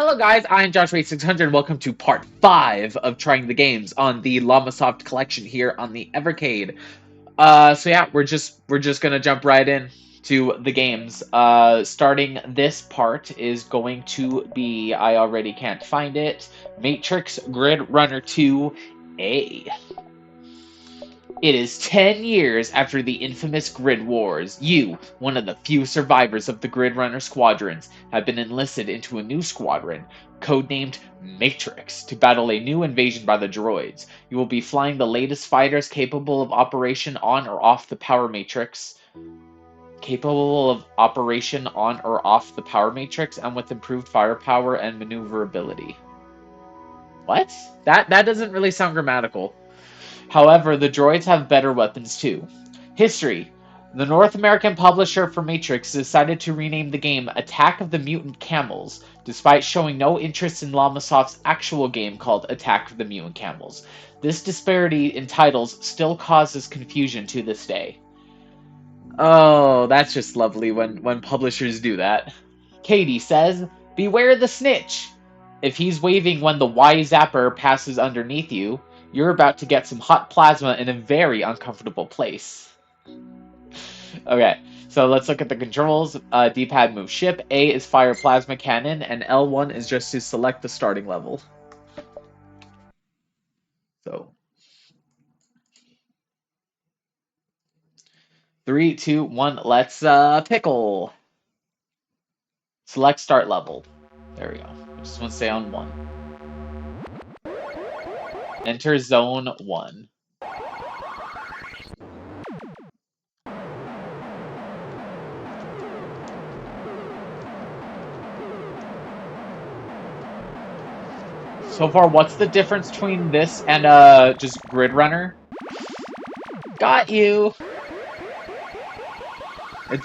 Hello guys, I'm Joshua8600. Welcome to part 5 of trying the games on the Llamasoft collection here on the Evercade. So yeah, we're just gonna jump right in to the games. Starting this part is going to be, I already can't find it, Matrix Gridrunner 2A. It is 10 years after the infamous Grid Wars. You, one of the few survivors of the Gridrunner squadrons, have been enlisted into a new squadron, codenamed Matrix, to battle a new invasion by the droids. You will be flying the latest fighters capable of operation on or off the power matrix. Capable of operation on or off the power matrix and with improved firepower and maneuverability. What? That doesn't really sound grammatical. However, the droids have better weapons too. History. The North American publisher for Matrix decided to rename the game Attack of the Mutant Camels, despite showing no interest in Llamasoft's actual game called Attack of the Mutant Camels. This disparity in titles still causes confusion to this day. Oh, that's just lovely when publishers do that. Katie says, "Beware the snitch! If he's waving when the Y zapper passes underneath you, you're about to get some hot plasma in a very uncomfortable place." Okay, so let's look at the controls. D-pad moves ship, A is fire plasma cannon, and L1 is just to select the starting level. So, 3, 2, 1, let's pickle. Select start level. There we go. I just want to stay on 1. Enter zone 1. So far, what's the difference between this and just Gridrunner? Got you!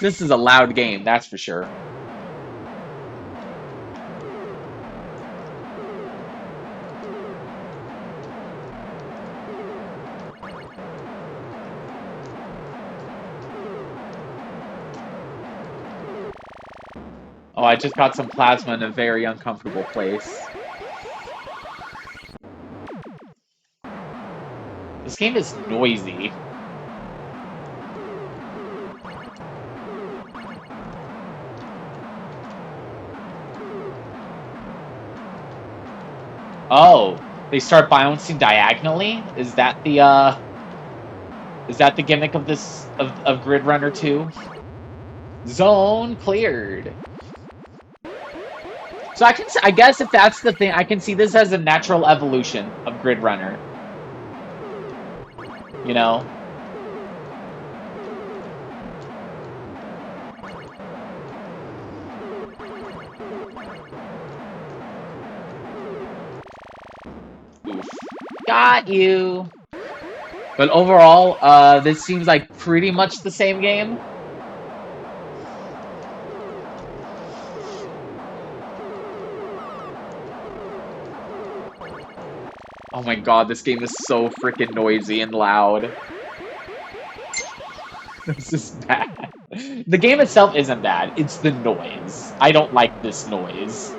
This is a loud game, that's for sure. Oh, I just got some plasma in a very uncomfortable place. This game is noisy. Oh, they start bouncing diagonally? Is that the gimmick of this of Gridrunner 2? Zone cleared. So I guess if that's the thing, I can see this as a natural evolution of Gridrunner. You know? Oof. Got you! But overall, this seems like pretty much the same game. Oh my god, this game is so freaking noisy and loud. This is bad. The game itself isn't bad, it's the noise. I don't like this noise.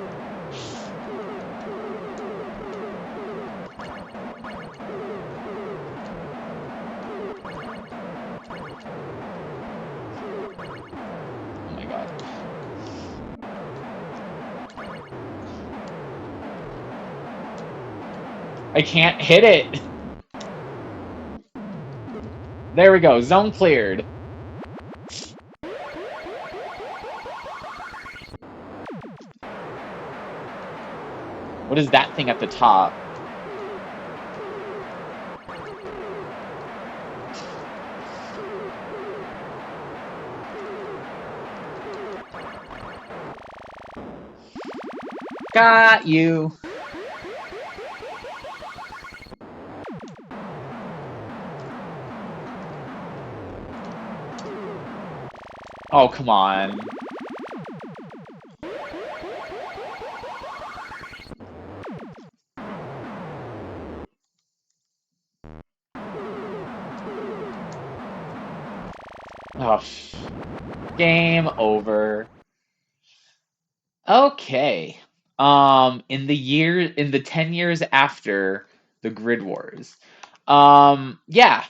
Oh my god. I can't hit it! There we go, zone cleared. What is that thing at the top? Got you! Oh, come on. Oh, game over. Okay. in the 10 years after the Grid Wars. Yeah,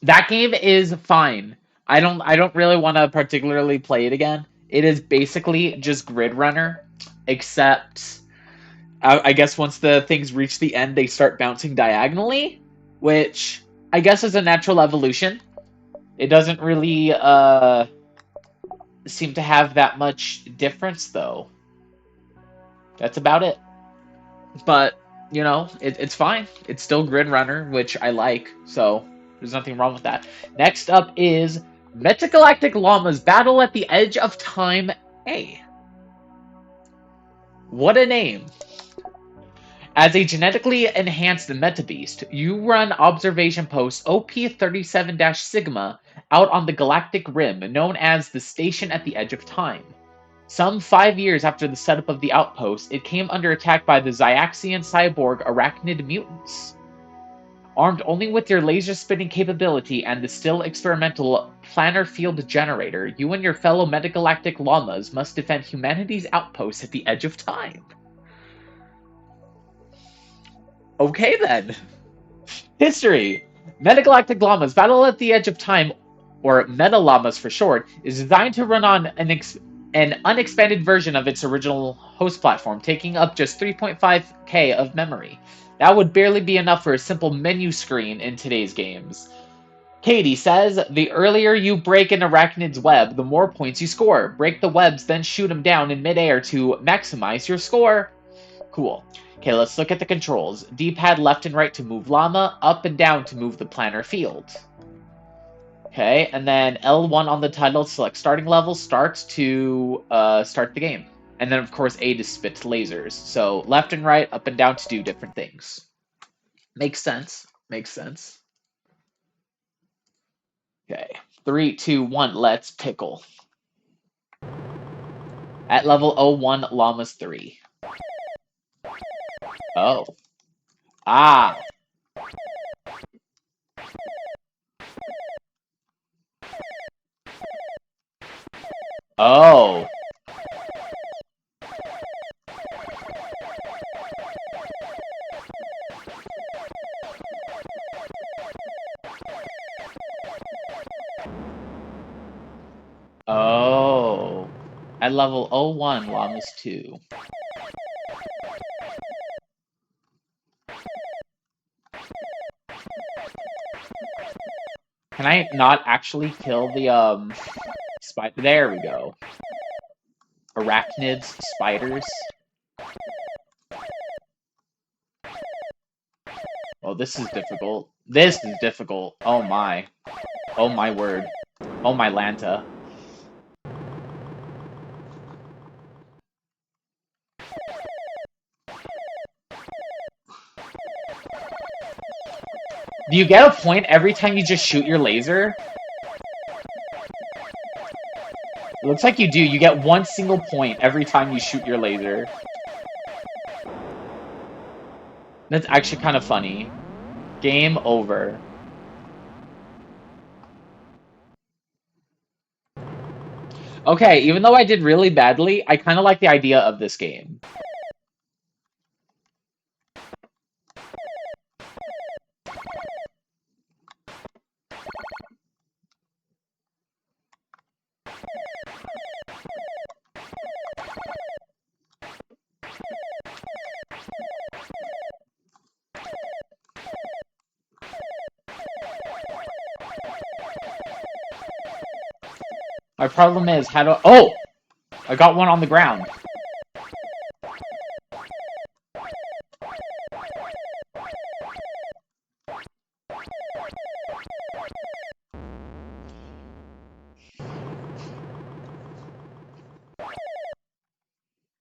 that game is fine. I don't really want to particularly play it again. It is basically just Gridrunner, except I guess once the things reach the end, they start bouncing diagonally, which I guess is a natural evolution. It doesn't really seem to have that much difference, though. That's about it. But it's fine. It's still Gridrunner, which I like, so there's nothing wrong with that. Next up is Metagalactic Llamas Battle at the Edge of Time A. What a name! As a genetically enhanced metabeast, you run observation post OP-37-Sigma out on the galactic rim, known as the Station at the Edge of Time. Some 5 years after the setup of the outpost, it came under attack by the Xiaxian cyborg arachnid mutants. Armed only with your laser-spitting capability and the still experimental planar field generator, you and your fellow metagalactic llamas must defend humanity's outpost at the edge of time. Okay then. History. Metagalactic Llamas Battle at the Edge of Time, or Meta Llamas for short, is designed to run on an unexpanded version of its original host platform, taking up just 3.5K of memory. That would barely be enough for a simple menu screen in today's games. Katie says, the earlier you break an arachnid's web, the more points you score. Break the webs, then shoot them down in midair to maximize your score. Cool. Okay, let's look at the controls. D-pad left and right to move llama, up and down to move the planar field. Okay, and then L1 on the title to select starting level starts to start the game. And then, of course, A to spit lasers. So left and right, up and down to do different things. Makes sense. Makes sense. Okay, 3, 2, 1, let's pickle. At level 01, llamas 3. Oh. Ah. Oh. Oh. At level 01, llamas 2. Can I not actually kill the spider? There we go. Arachnids, spiders. Oh, this is difficult. This is difficult. Oh my. Oh my word. Oh my Lanta. Do you get a point every time you just shoot your laser? It looks like you do. You get one single point every time you shoot your laser. That's actually kind of funny. Game over. Okay, even though I did really badly, I kind of like the idea of this game. My problem is, how do... Oh! I got one on the ground.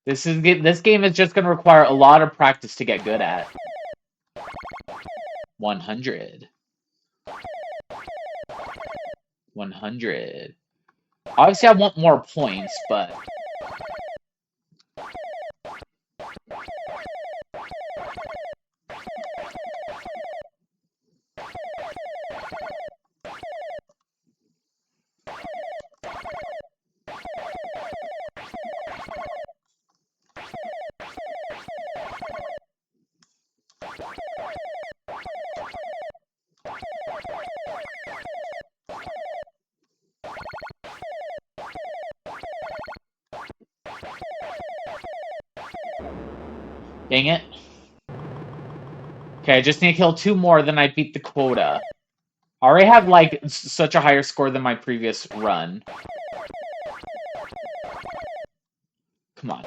This game is just going to require a lot of practice to get good at. 100. 100. Obviously, I want more points, but... Dang it. Okay, I just need to kill 2 more, then I beat the quota. I already have, like, such a higher score than my previous run. Come on.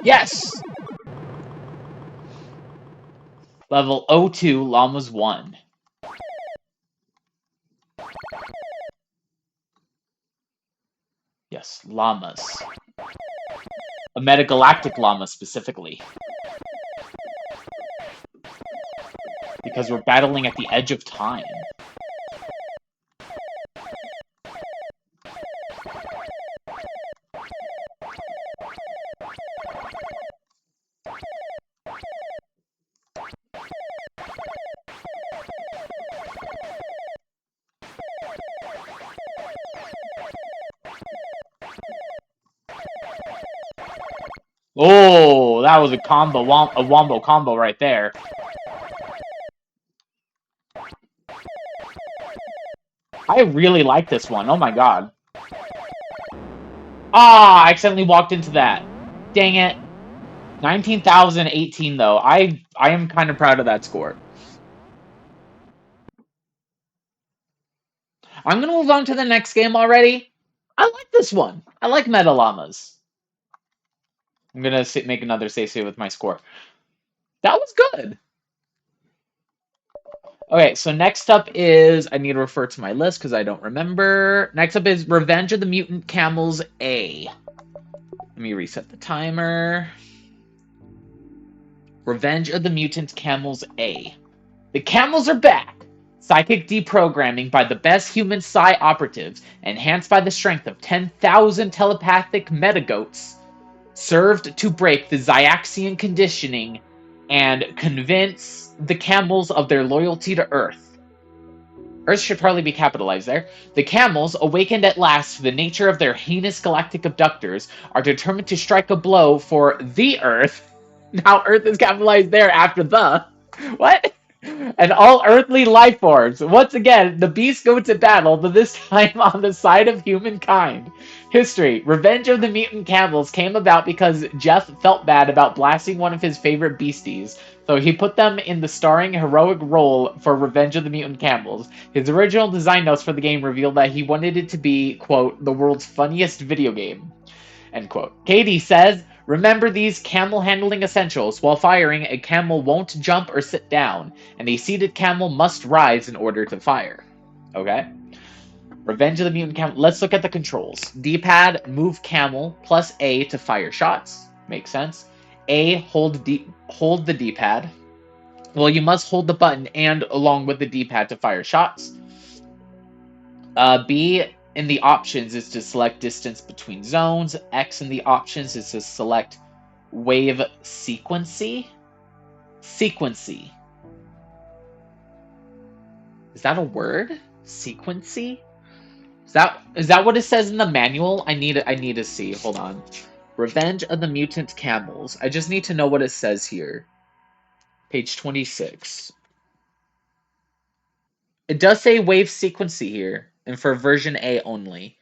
Yes! Level 02, Llamas 1. Yes, llamas. A Metagalactic llama, specifically. Because we're battling at the edge of time. Oh, that was a combo, a wombo combo right there. I really like this one. Oh my god. Ah, I accidentally walked into that. Dang it. 19,018 though. I am kind of proud of that score. I'm gonna move on to the next game already. I like this one. I like Meta Llamas. I'm gonna make another save with my score. That was good. Okay, so next up is, I need to refer to my list because I don't remember. Next up is Revenge of the Mutant Camels A. Let me reset the timer. Revenge of the Mutant Camels A. The camels are back! Psychic deprogramming by the best human psi operatives, enhanced by the strength of 10,000 telepathic metagoats, served to break the Xiaxian conditioning and convince the camels of their loyalty to Earth. Earth should probably be capitalized there. The camels, awakened at last to the nature of their heinous galactic abductors, are determined to strike a blow for the Earth. Now Earth is capitalized there after the. What? And all earthly life forms. Once again, the beasts go to battle, but this time on the side of humankind. History. Revenge of the Mutant Camels came about because Jeff felt bad about blasting one of his favorite beasties, so he put them in the starring heroic role for Revenge of the Mutant Camels. His original design notes for the game revealed that he wanted it to be, quote, the world's funniest video game, end quote. Katie says, remember these camel handling essentials. While firing, a camel won't jump or sit down, and a seated camel must rise in order to fire. Okay? Revenge of the Mutant Camel. Let's look at the controls. D-pad, move camel, plus A to fire shots. Makes sense. A, hold the D-pad. Well, you must hold the button and along with the D-pad to fire shots. B in the options is to select distance between zones. X in the options is to select wave sequency. Sequency. Is that a word? Sequency? Is that what it says in the manual? I need to see. Hold on. Revenge of the Mutant Camels. I just need to know what it says here. Page 26. It does say wave sequency here, and for version A only.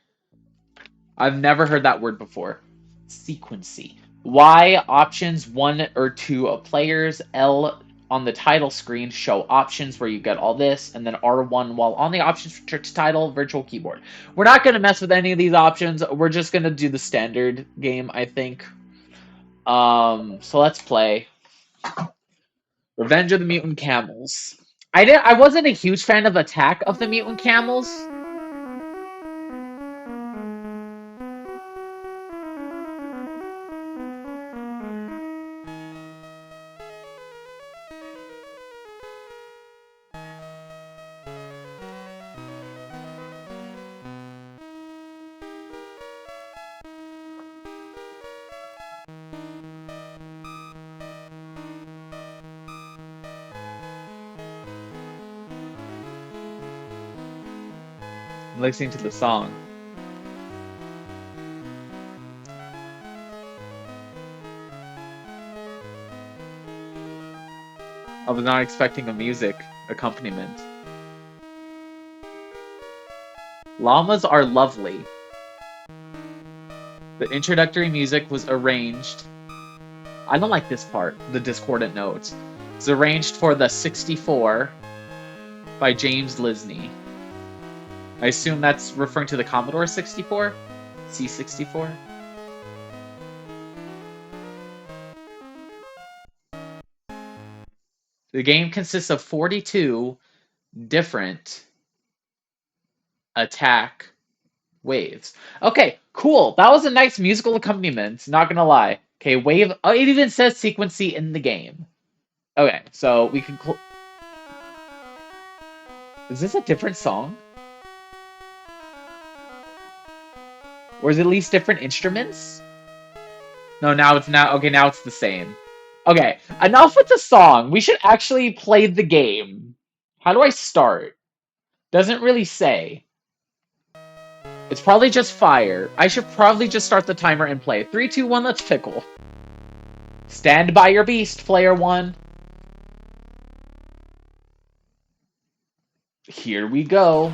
I've never heard that word before. Sequency. Y, options 1 or 2 of players. L, on the title screen, show options where you get all this. And then R1, while on the options for title, virtual keyboard. We're not going to mess with any of these options. We're just going to do the standard game, I think. So let's play. Revenge of the Mutant Camels. I wasn't a huge fan of Attack of the Mutant Camels. Listening to the song. I was not expecting a music accompaniment. Llamas are lovely. The introductory music was arranged I don't like this part, the discordant notes. It's arranged for the 64 by James Lisney. I assume that's referring to the Commodore 64? C64? The game consists of 42 different attack waves. Okay, cool. That was a nice musical accompaniment, not gonna lie. Okay, wave. Oh, it even says sequency in the game. Okay, so we can. Is this a different song? Or is it at least different instruments? No, now it's not. Okay, now it's the same. Okay, enough with the song. We should actually play the game. How do I start? Doesn't really say. It's probably just fire. I should probably just start the timer and play. 3, 2, 1, let's pickle. Stand by your beast, player one. Here we go.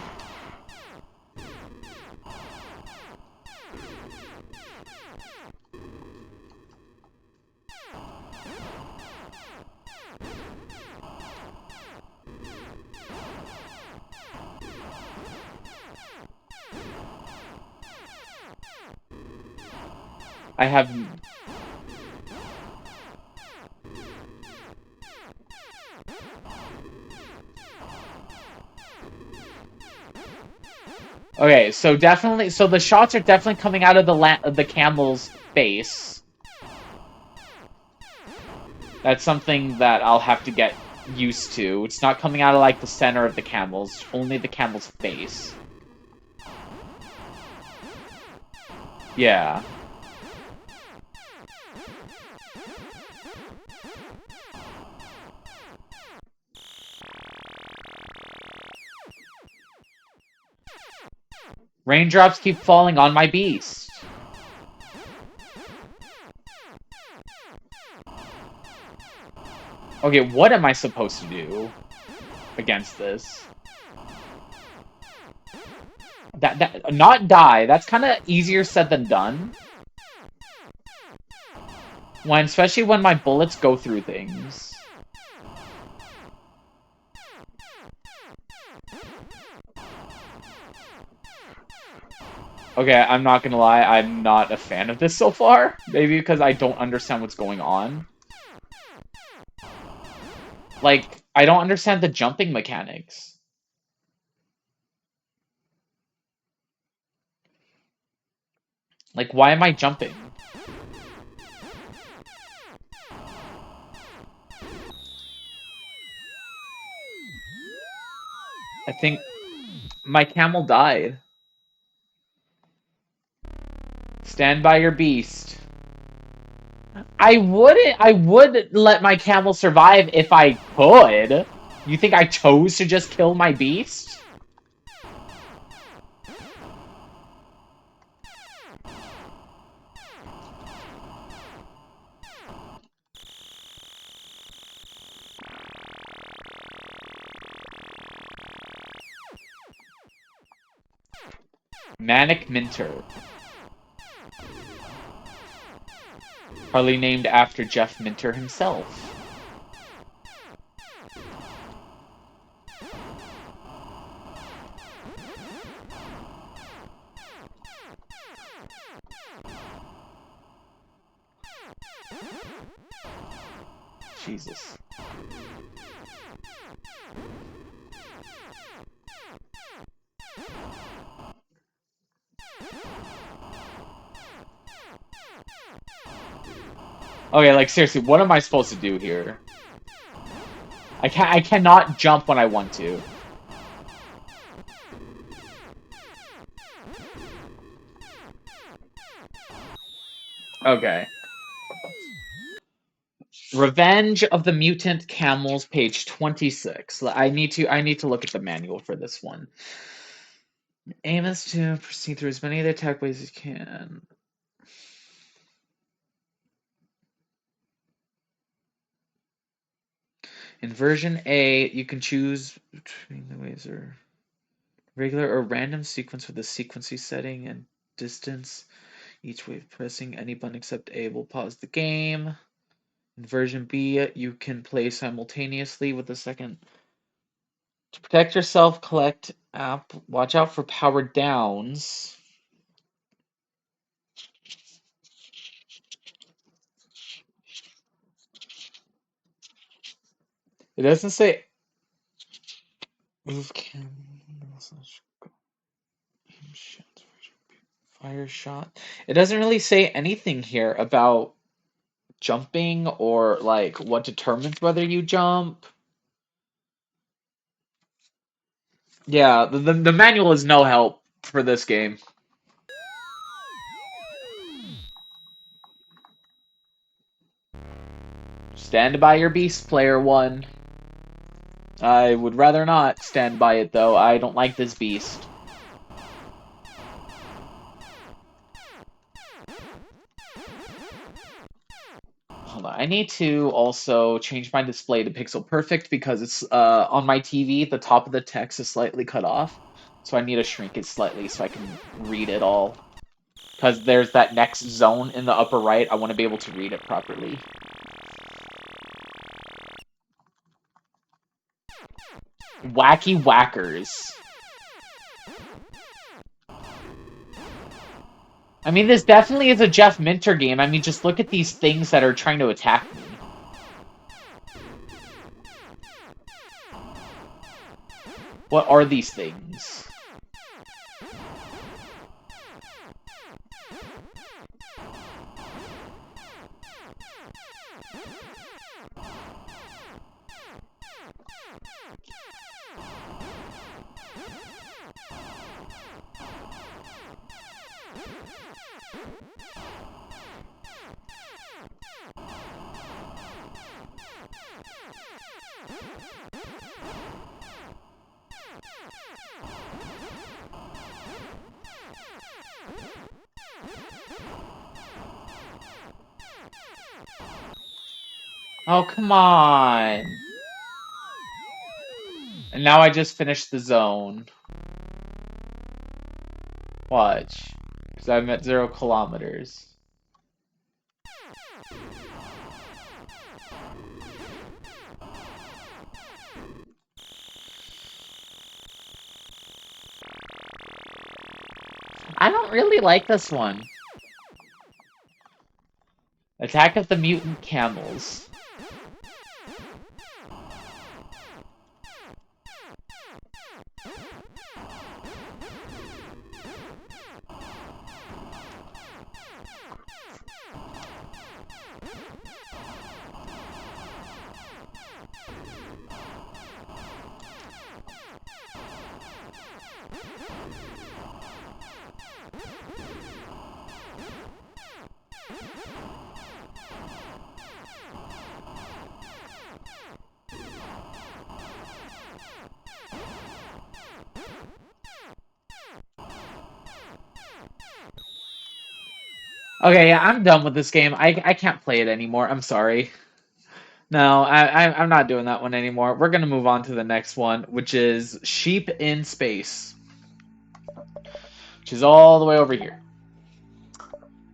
I have... Okay, so definitely... So the shots are definitely coming out of the camel's face. That's something that I'll have to get used to. It's not coming out of, like, the center of the camels. Only the camel's face. Yeah. Raindrops keep falling on my beast. Okay, what am I supposed to do against this? Not die. That's kind of easier said than done. Especially when my bullets go through things. Okay, I'm not gonna lie, I'm not a fan of this so far. Maybe because I don't understand what's going on. Like, I don't understand the jumping mechanics. Like, why am I jumping? I think my camel died. Stand by your beast. I would let my camel survive if I could. You think I chose to just kill my beast? Manic Minter. Probably named after Jeff Minter himself. Jesus. Okay, like seriously, what am I supposed to do here? I cannot jump when I want to. Okay. Revenge of the Mutant Camels, page 26. I need to look at the manual for this one. Aim is to proceed through as many of the attack ways as you can. In version A, you can choose between the ways or regular or random sequence with the sequency setting and distance. Each wave pressing any button except A will pause the game. In version B, you can play simultaneously with the second. To protect yourself, collect app. Watch out for power downs. It doesn't say move camels, fire shot. It doesn't really say anything here about jumping or like what determines whether you jump. Yeah, the manual is no help for this game. Stand by your beast, player one. I would rather not stand by it though. I don't like this beast. Hold on. I need to also change my display to pixel perfect because it's on my TV, the top of the text is slightly cut off. So I need to shrink it slightly so I can read it all. Because there's that next zone in the upper right. I want to be able to read it properly. Wacky Whackers. I mean, this definitely is a Jeff Minter game. I mean, just look at these things that are trying to attack me. What are these things? Oh, come on. And now I just finished the zone. Watch. Because I'm at 0 kilometers. I don't really like this one. Attack of the Mutant Camels. Okay, yeah, I'm done with this game. I can't play it anymore. I'm sorry. No, I'm not doing that one anymore. We're gonna move on to the next one, which is Sheep in Space, which is all the way over here.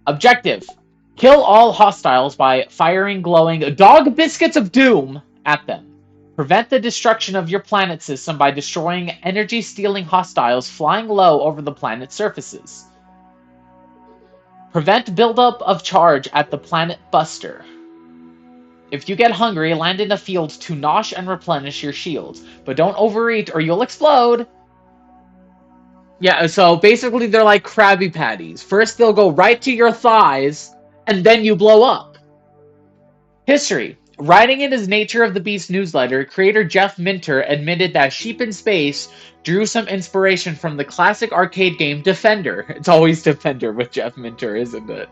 Objective: kill all hostiles by firing glowing dog biscuits of doom at them. Prevent the destruction of your planet system by destroying energy-stealing hostiles flying low over the planet's surfaces. Prevent buildup of charge at the planet Buster. If you get hungry, land in a field to nosh and replenish your shields. But don't overeat or you'll explode! Yeah, so basically they're like Krabby Patties. First they'll go right to your thighs, and then you blow up. History. Writing in his Nature of the Beast newsletter, creator Jeff Minter admitted that Sheep in Space drew some inspiration from the classic arcade game Defender. It's always Defender with Jeff Minter, isn't it?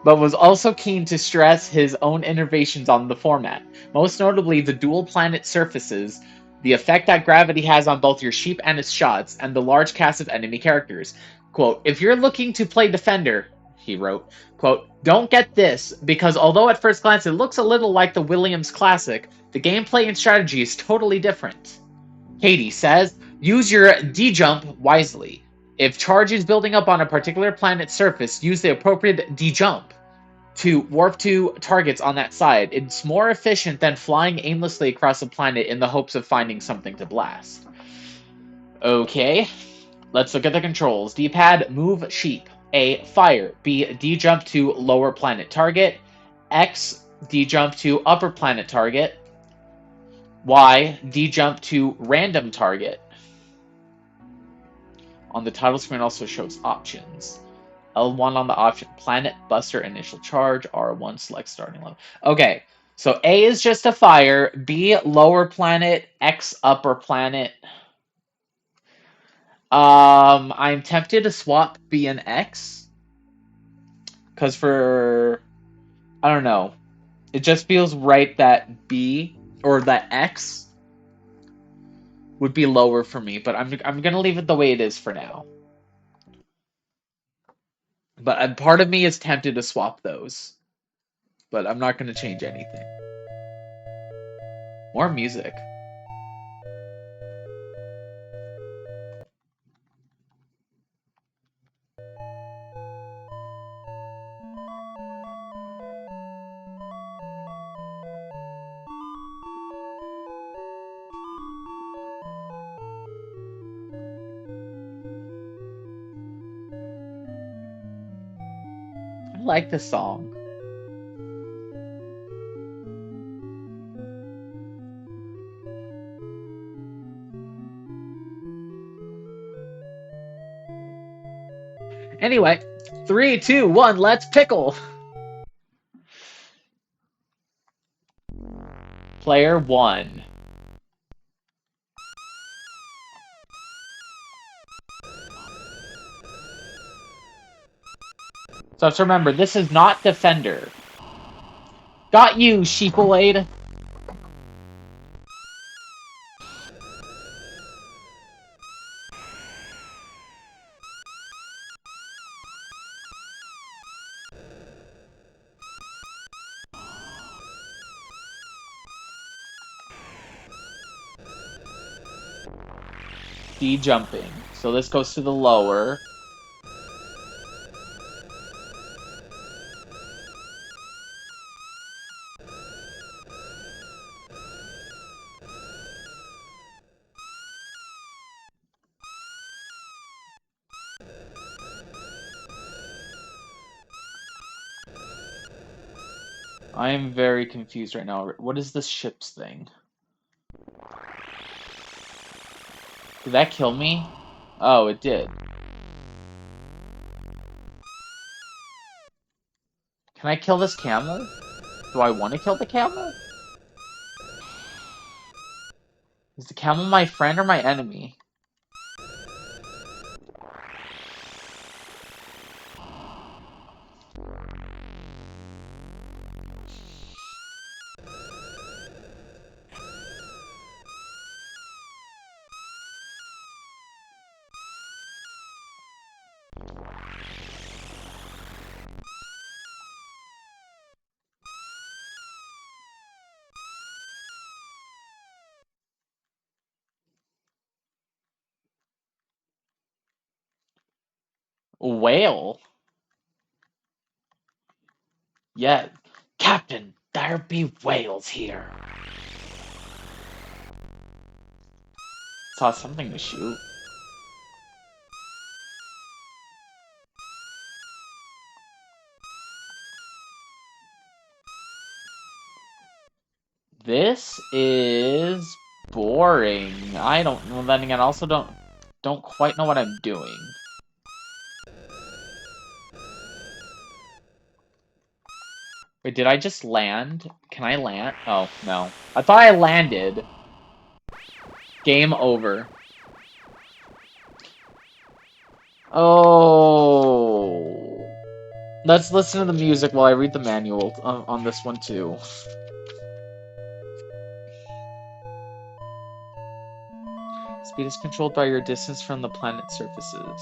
But was also keen to stress his own innovations on the format, most notably the dual planet surfaces, the effect that gravity has on both your sheep and its shots, and the large cast of enemy characters. Quote, if you're looking to play Defender, he wrote, quote, don't get this, because although at first glance it looks a little like the Williams Classic, the gameplay and strategy is totally different. Katie says, use your D-jump wisely. If charge is building up on a particular planet's surface, use the appropriate D-jump. to warp to targets on that side. It's more efficient than flying aimlessly across a planet in the hopes of finding something to blast. Okay, let's look at the controls. D-pad, move sheep. A, fire. B, D-jump to lower planet target. X, D-jump to upper planet target. Y, D-jump to random target. On the title screen also shows options. L1 on the option, planet buster initial charge. R1 select starting level. Okay, so A is just a fire. B, lower planet. X, upper planet. I'm tempted to swap B and X. Because I don't know. It just feels right that B, or that X, would be lower for me. But I'm going to leave it the way it is for now. But part of me is tempted to swap those. But I'm not going to change anything. More music. I like this song. Anyway, 3, 2, 1, let's pickle! Player 1. So have to remember, this is not Defender. Got you, Sheepoid! D-jumping. So this goes to the lower. I am very confused right now. What is this ship's thing? Did that kill me? Oh, it did. Can I kill this camel? Do I want to kill the camel? Is the camel my friend or my enemy? Whale? Yeah. Captain, there be whales here. Saw something to shoot. This is boring. I don't know. Then again, I also don't quite know what I'm doing. Wait, did I just land? Can I land? Oh, no. I thought I landed. Game over. Oh. Let's listen to the music while I read the manual on this one, too. Speed is controlled by your distance from the planet's surfaces.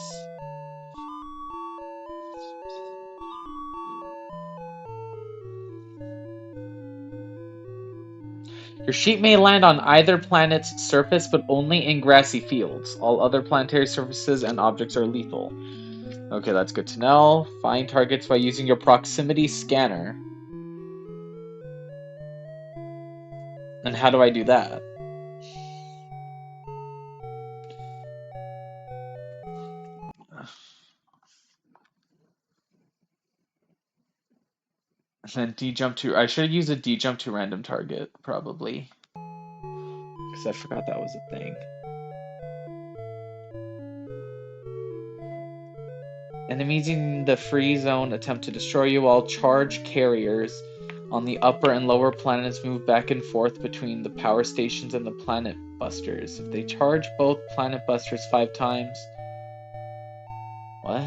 Your sheep may land on either planet's surface, but only in grassy fields. All other planetary surfaces and objects are lethal. Okay, that's good to know. Find targets by using your proximity scanner. And how do I do that? And then D-jump to... I should use a D-jump to random target, probably. Because I forgot that was a thing. Enemies in the free zone attempt to destroy you while charge carriers on the upper and lower planets move back and forth between the power stations and the planet busters. If they charge both planet busters 5 times... What?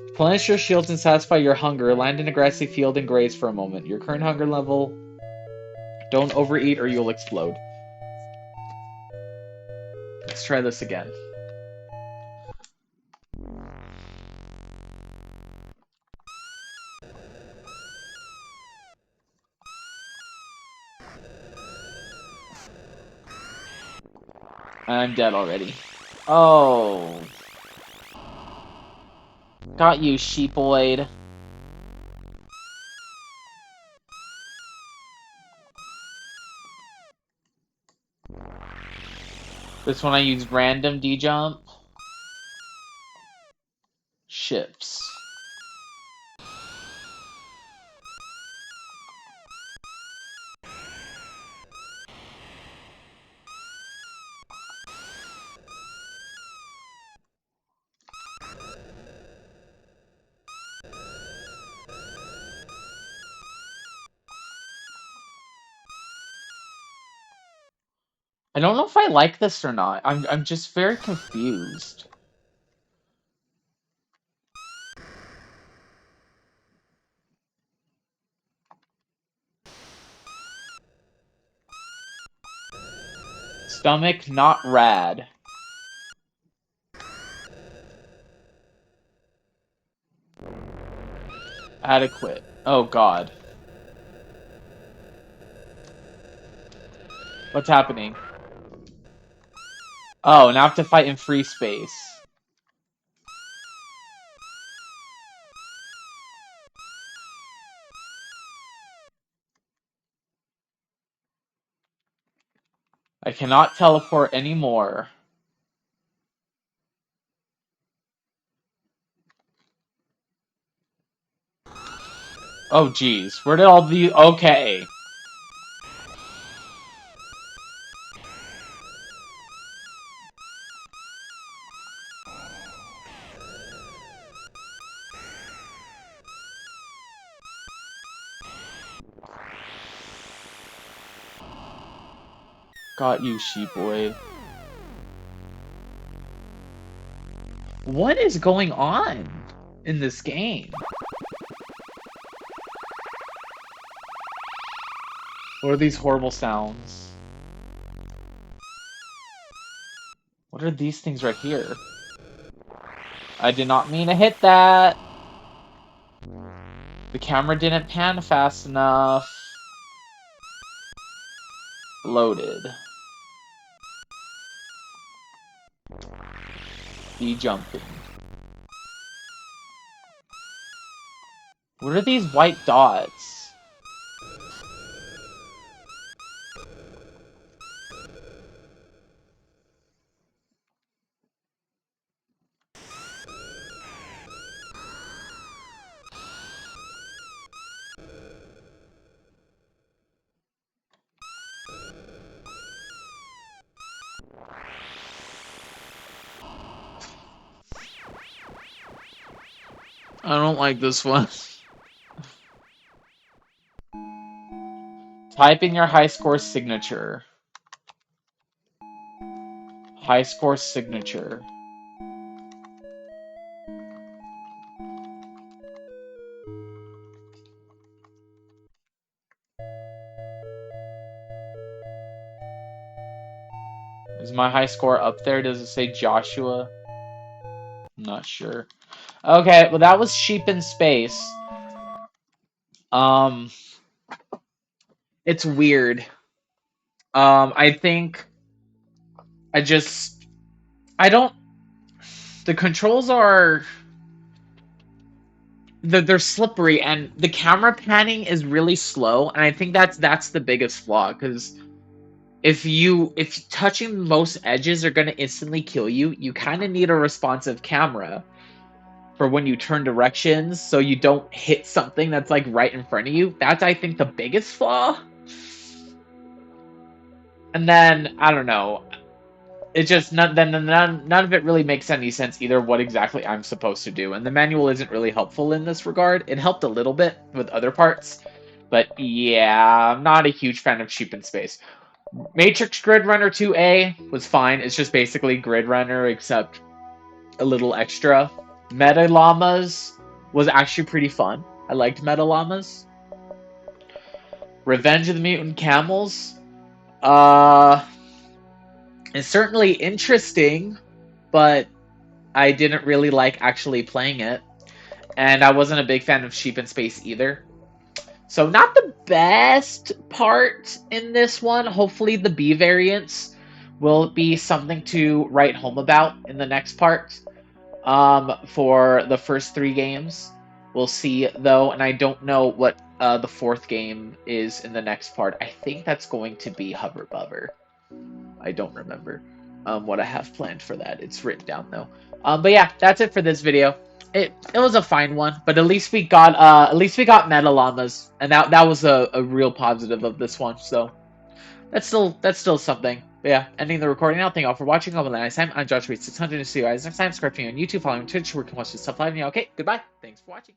Replenish your shields and satisfy your hunger. Land in a grassy field and graze for a moment. Your current hunger level... Don't overeat or you'll explode. Let's try this again. I'm dead already. Oh. Got you, sheepoid. This one I use random D-jump. Ships. I don't know if I like this or not. I'm just very confused. Stomach not rad. Adequate. Oh god. What's happening? Oh, now I have to fight in free space. I cannot teleport anymore. Oh geez, where did all the... Okay. Got you, sheepoid. What is going on in this game? What are these horrible sounds? What are these things right here? I did not mean to hit that. The camera didn't pan fast enough. Loaded. D-jumping. What are these white dots? I don't like this one. Type in your high score signature. High score signature. Is my high score up there? Does it say Joshua? I'm not sure. Okay, well that was Sheep in Space. It's weird. I think I don't the controls are they're slippery, and the camera panning is really slow, and I think that's the biggest flaw, because if touching most edges are going to instantly kill you, you kind of need a responsive camera for when you turn directions so you don't hit something that's like right in front of you. That's, I think, the biggest flaw. And then I don't know, it just none of it really makes any sense either what exactly I'm supposed to do, and the manual isn't really helpful in this regard. It helped a little bit with other parts, but yeah, I'm not a huge fan of Sheep in Space. Matrix Gridrunner 2A was fine. It's just basically Gridrunner except a little extra. Meta Llamas was actually pretty fun. I liked Meta Llamas. Revenge of the Mutant Camels. It's certainly interesting, but I didn't really like actually playing it. And I wasn't a big fan of Sheep in Space either. So not the best part in this one. Hopefully the B variants will be something to write home about in the next part. For the first 3 games. We'll see, though, and I don't know what the 4th game is in the next part. I think that's going to be Hover Bubber. I don't remember what I have planned for that. It's written down, though. But yeah, that's it for this video. It was a fine one, but at least we got Meta Llamas, and that was a real positive of this one. So that's still something. But yeah, ending the recording now. Thank you all for watching. Have a nice time. I'm Josh 600 and see you guys next time. Subscribe to me on YouTube, follow me on Twitch, where you can watch this stuff live. Okay, goodbye. Thanks for watching.